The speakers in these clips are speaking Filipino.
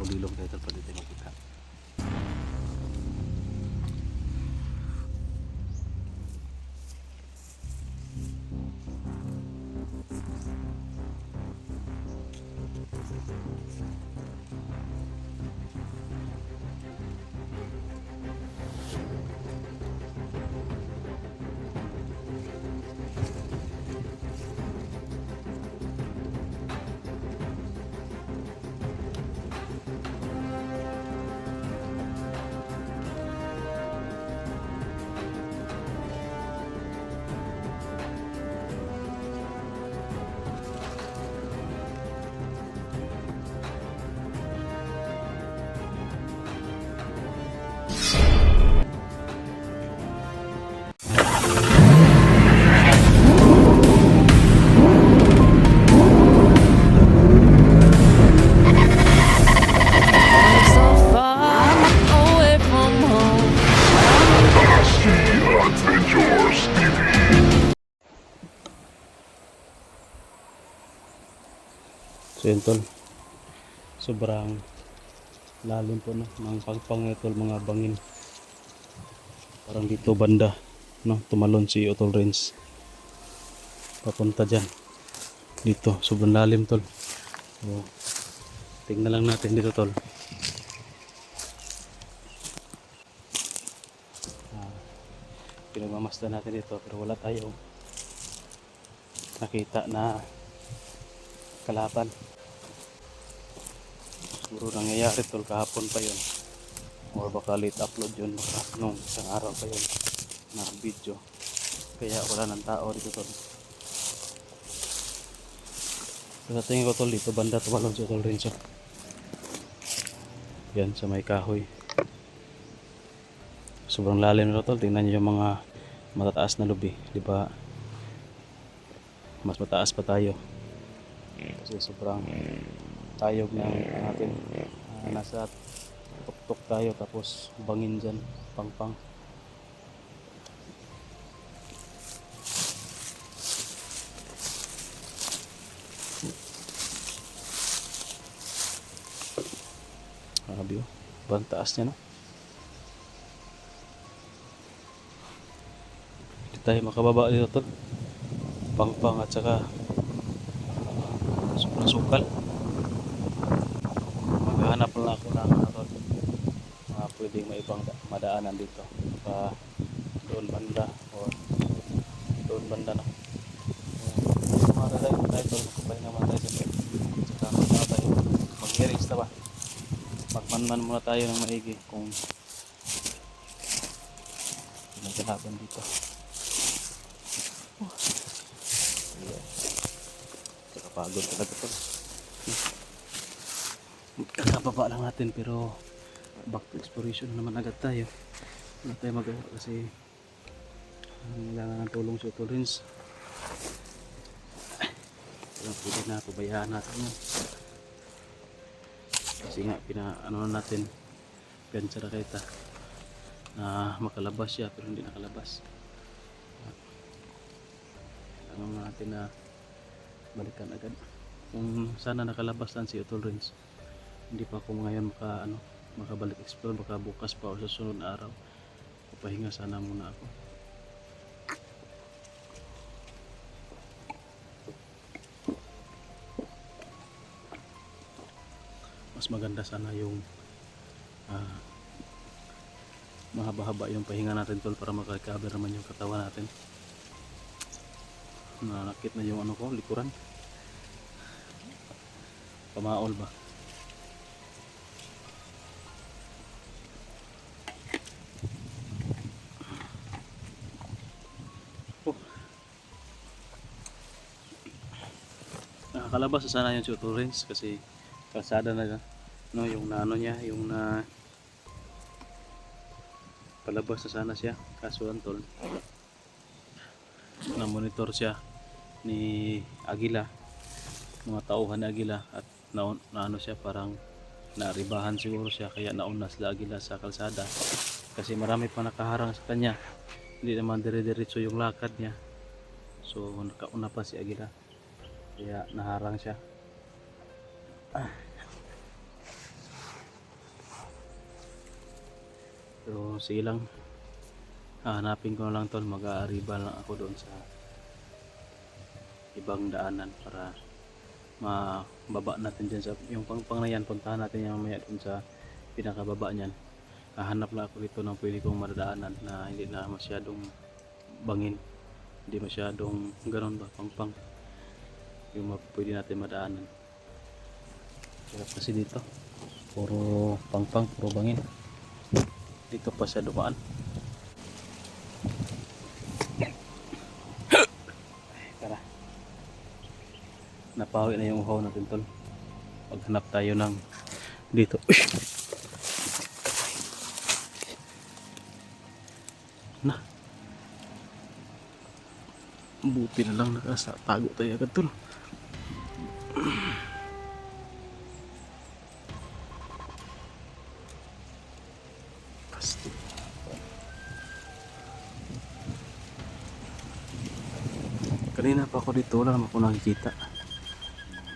bilog-bilog tayo tol, pwede tayo makita. So far away from home. So yun tol, sobrang lalim po no, ng pagpang tol, mga bangin. Parang dito banda, no, tumalon si Utol Renz. Papunta dyan. Dito, sobrang lalim tol. So, tingnan lang natin dito tol. Pinagmamasdan natin dito pero wala tayo nakita na kalaban. Siguro nangyayari tol kahapon pa yun, or baka late upload yun, baka nung isang araw pa yun na video, kaya wala ng tao dito tol. So, sa tingin ko tol, dito banda tumalon si Utol Renz. Yan sa may kahoy. Sobrang lalim nito tol. Tingnan niyo yung mga matataas na lubi, di ba? Mas mataas pa tayo. Kasi sobrang tayog ng natin. Nasa tuktok tayo, tapos bangin dyan, pang-pang. Grabe oh. Sobrang taas niya no. Hindi tayo makababa dito tol. Pang-pang at saka sobrang sukal. Maghahanap lang ako ng ano tol, pwedeng may ibang madaanan dito. Baka doon banda o doon banda na. Mga tayo tol, magkapahin naman tayo sa bed. Saka magkaka tayo, mag-erase na ba? Magmanman muna tayo ng maigi kung nagkalaban dito. Kakapagod talaga tol. Kakababa lang natin pero back to exploration naman agad tayo. Wala tayo magawa kasi kailangan ng tulong si Utol Renz. Kaya pwede na, pabayaan natin yun. Kasi nga pinaano natin gansa raketa na makalabas siya pero hindi nakalabas. Kailangan natin na balikan agad. Kung sana nakalabas lang si Utol Renz, hindi pa ako ngayon makabalik explore. Baka bukas pa o sa sunod na araw papahinga sana muna ako. Mas maganda sana yung mahaba-haba yung pahinga natin tol, para maka-recover naman yung katawan natin. Nanakit na yung ano ko, likuran. Pamaol ba? Nakakalabas na sana yung si Utol Renz kasi kalsada na no, yung naano niya, yung na palabas na sana siya. Kaso tol, na monitor siya ni Agila, mga tauhan ni Agila, at naano siya, parang naaribahan siguro siya, kaya nauna sila Agila sa kalsada kasi marami pa nakaharang sa kanya. Hindi naman dire-diretso yung lakad niya, so nakauna pa si Agila kaya naharang siya. Pero sige lang, hanapin ko na lang tol, mag-aariba lang ako doon sa ibang daanan para mababa natin dyan sa yung pangpang na yan. Puntahan natin yung mamaya doon sa pinakababa niyan. Hahanap lang ako dito ng pwede kong madadaanan na hindi na masyadong bangin, hindi masyadong ganon ba, pangpang yung pwede natin madaanan. Hirap kasi dito, puro pangpang, puro bangin. Dito pa siya dumaan. Tara, napawi na yung uhaw natin tol. Maghanap tayo ng dito. Na, buti na lang nakatago tayo agad tol. Pasti. Kanina pa ako dito, wala naman ako nakikita.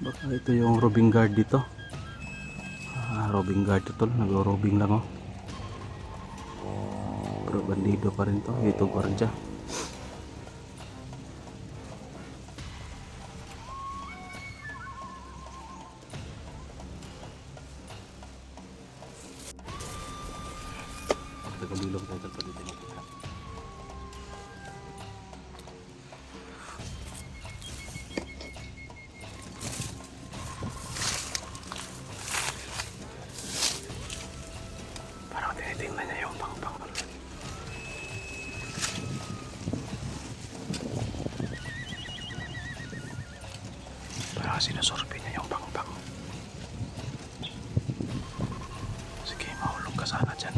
Baka ito yung robing guard dito. Robing guard ito tol, nag-robing lang oh. Pero bandido pa rin to, ito gwardiya. Tagalilong tayo pa dito nakita. Parang tinitingnan niya yung pangpang. Parang sinusurvey niya yung pangpang. Sige, mahulog ka sana dyan.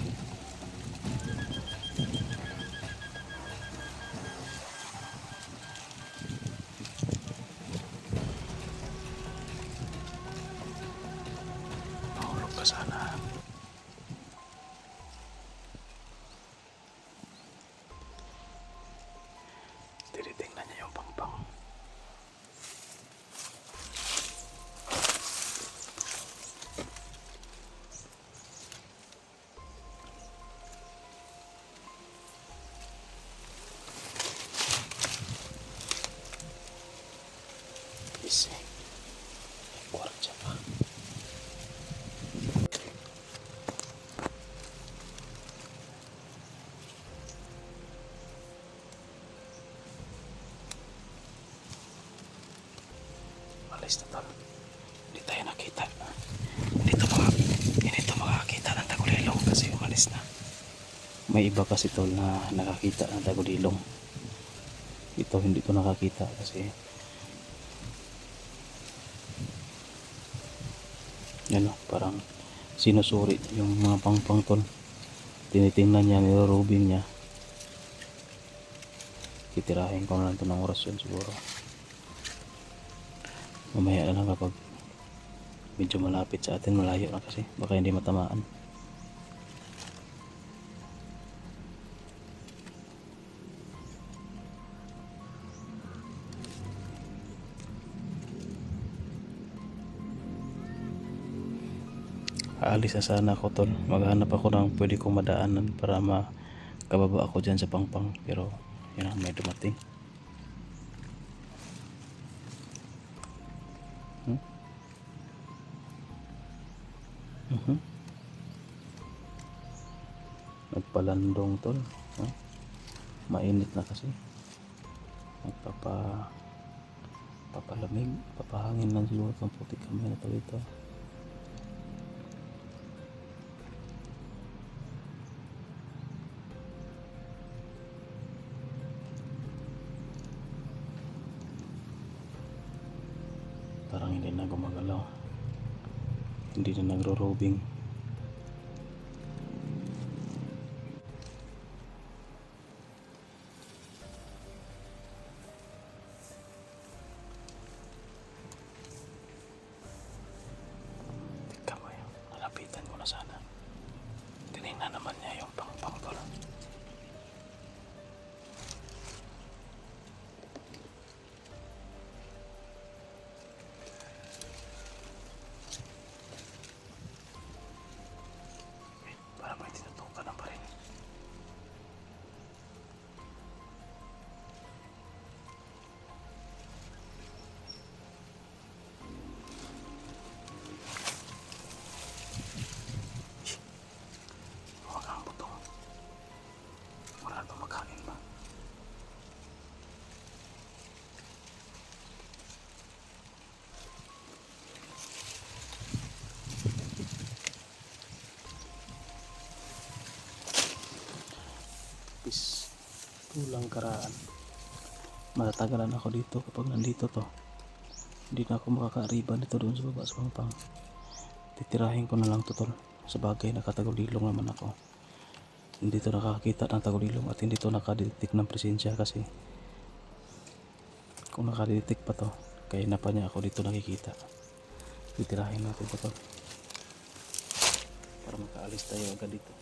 Mahulog ka sana. Tinitingnan niya yung pangpang. Isi, gwardiya pa. Alis na tol. Hindi tayo nakita. Hindi to makakita ng tagulilong kasi umalis na. May iba kasi tol na nakakita ng tagulilong. Ito hindi to nakakita kasi yan o, parang sinusuri yung mga pangpang tol. Tinitingnan niya, nirorobing niya. Titirahin ko na lang ito ng orasyon siguro. Mamaya na lang kapag medyo malapit sa atin, malayo na kasi baka hindi matamaan. Aalis na sana ako tol, maghanap ako ng pwede kong madaanan para makababa ako dyan sa pangpang, pero yun ang may dumating. Nagpalandong tol, mainit na kasi, papalamig, papahangin lang siguro itong putik kami na to dito. Parang hindi na gumagalaw, hindi na nagro-robing. Tika mo yun, nalapitan mo na sana. Tinignan naman niya yung pangpang tol. Walang karaan. Matatagalan ako dito kapag nandito to. Hindi na ako makakaariban dito doon sa baba sa Pampang. Titirahin ko na lang to tol. Sa bagay nakatagulilong naman ako. Hindi to nakakita ng tagulilong at hindi to nakadetect ng presensya kasi kung nakadetect pa to, kaya na pa niya ako dito nakikita. Titirahin natin to tol. Para makaalis tayo agad dito.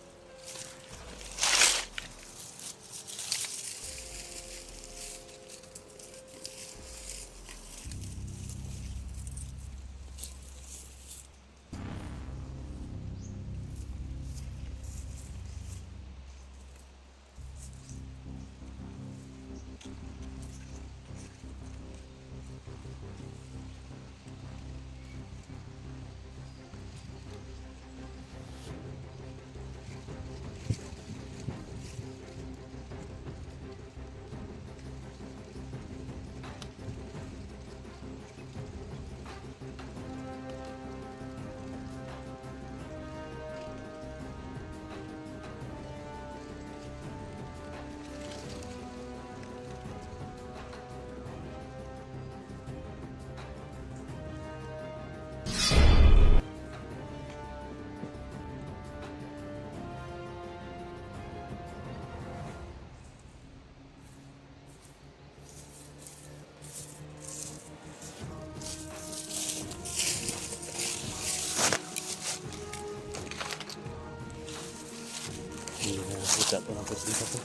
Hindi na nakita ito ng presensya ko.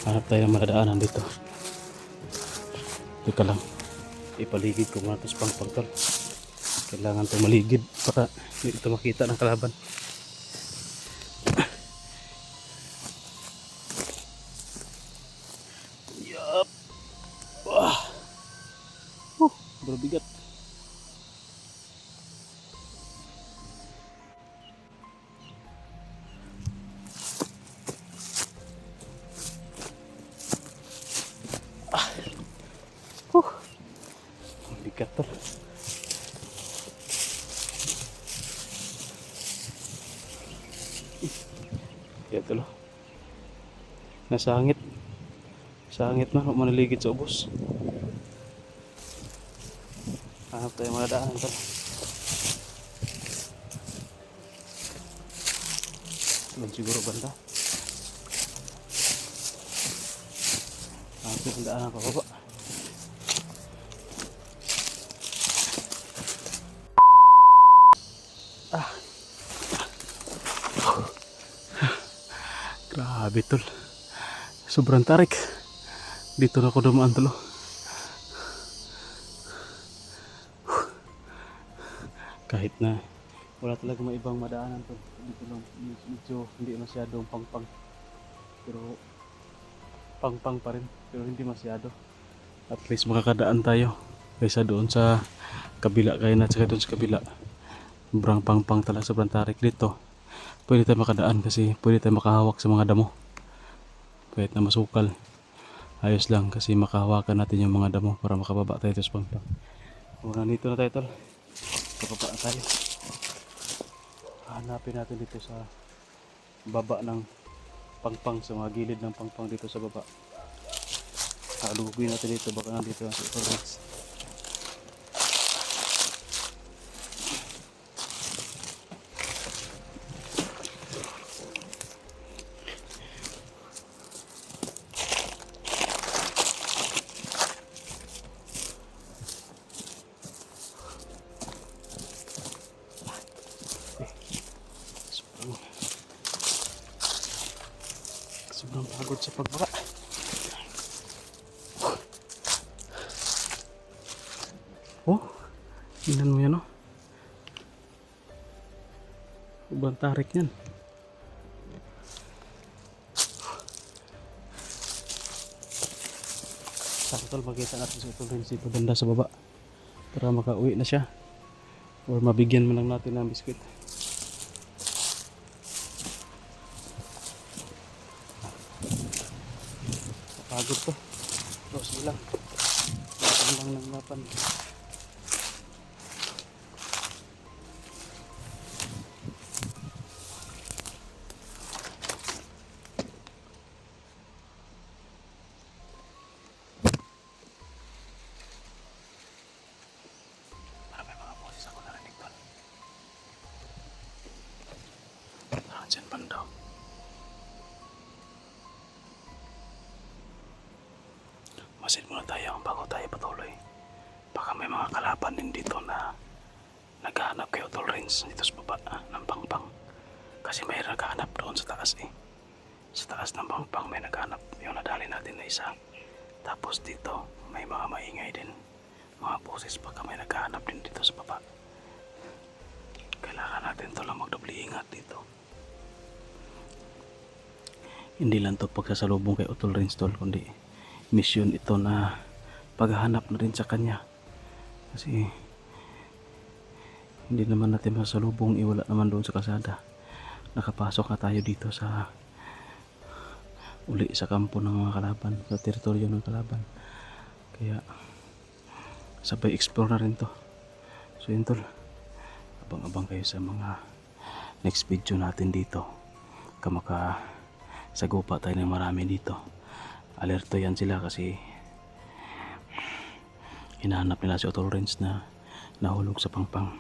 Hanap tayo ng madadaanan dito. Teka lang. Ipaligid ko muna ito sa pangpangtol. Kailangan ito maligid para hindi ito makita ng kalaban. Yup. Wah. Berbigat. Bigat to. Ito lo. Nasa hangit. Sa hangit man, manaligid sa ubos. Hanap tayo mga daan to. Doon siguro banda. Hanap tayo daan ang pababa. Grabe tol. Sobrang tarik. Dito na ako dumaan tol. Kahit na wala talaga may ibang madaanan tol. Dito lang medyo hindi masyadong pangpang. Pero pangpang pa rin. Pero hindi masyado. At least makakadaan tayo. Kaysa doon sa kabila. Kaya na saka doon sa kabila. Sobrang pangpang talaga. Sobrang tarik dito. Pwede tayo makadaan kasi pwede tayo makahawak sa mga damo. Kahit na masukal. Ayos lang kasi makahawakan natin yung mga damo para makababa tayo sa pangpang. Kung nandito na tayo tol. Kababa na tayo. Hanapin natin dito sa baba ng pangpang. Sa mga gilid ng pangpang dito sa baba. Halugin natin dito. Baka nandito na sa Torrens. Sobrang pagod sa pagbaba. Oh, tingnan mo yan oh. Sobrang tarik yan. Saktol makita natin sa Torrens dito banda sa baba. Para makauwi na siya. Or mabigyan mo lang natin ng biskwit. Pagod to. Terus bilang. Lapan lang ng lapan. muna tayo bago tayo patuloy. Baka may mga kalaban din dito na naghahanap kay Utol Renz dito sa baba ng pangpang. Kasi may naghahanap doon sa taas eh. Sa taas ng pangpang may naghahanap. Yung nadali natin na isa. Tapos dito may mga maingay din. Mga boses baka may naghahanap din dito sa baba. Kailangan natin to lang magdobli ingat dito. Hindi lang to pagsasalubong kay Utol Renz tol, kundi mission ito na paghahanap na rin sa kanya. Kasi hindi naman natin masalubong, iwala naman doon sa kasada. Nakapasok na tayo dito sa uli sa kampo ng mga kalaban, sa teritoryo ng kalaban. Kaya sabay explore na rin to. So yun tol, abang-abang kayo sa mga next video natin dito. Kamaka sagupa tayo ng marami dito. Alerto yan sila kasi hinahanap nila si Utol Renz na nahulog sa pangpang.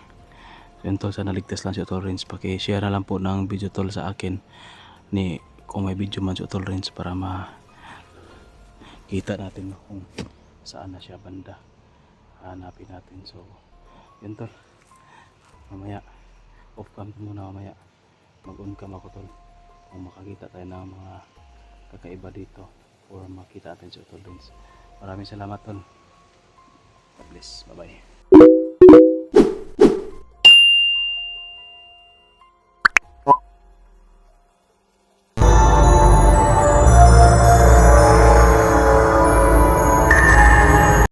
So yun tol, sana ligtas lang si Utol Renz. Paki-share na lang po ng video tol sa akin ni kung may video man si Utol Renz para makita natin kung saan na siya banda. Hanapin natin. So yun tol, mamaya off cam muna, mamaya mag-on cam ako tol kung makakita tayo ng mga kakaiba dito or makita natin si Utol Renz. Maraming salamat tol. God bless. Bye bye.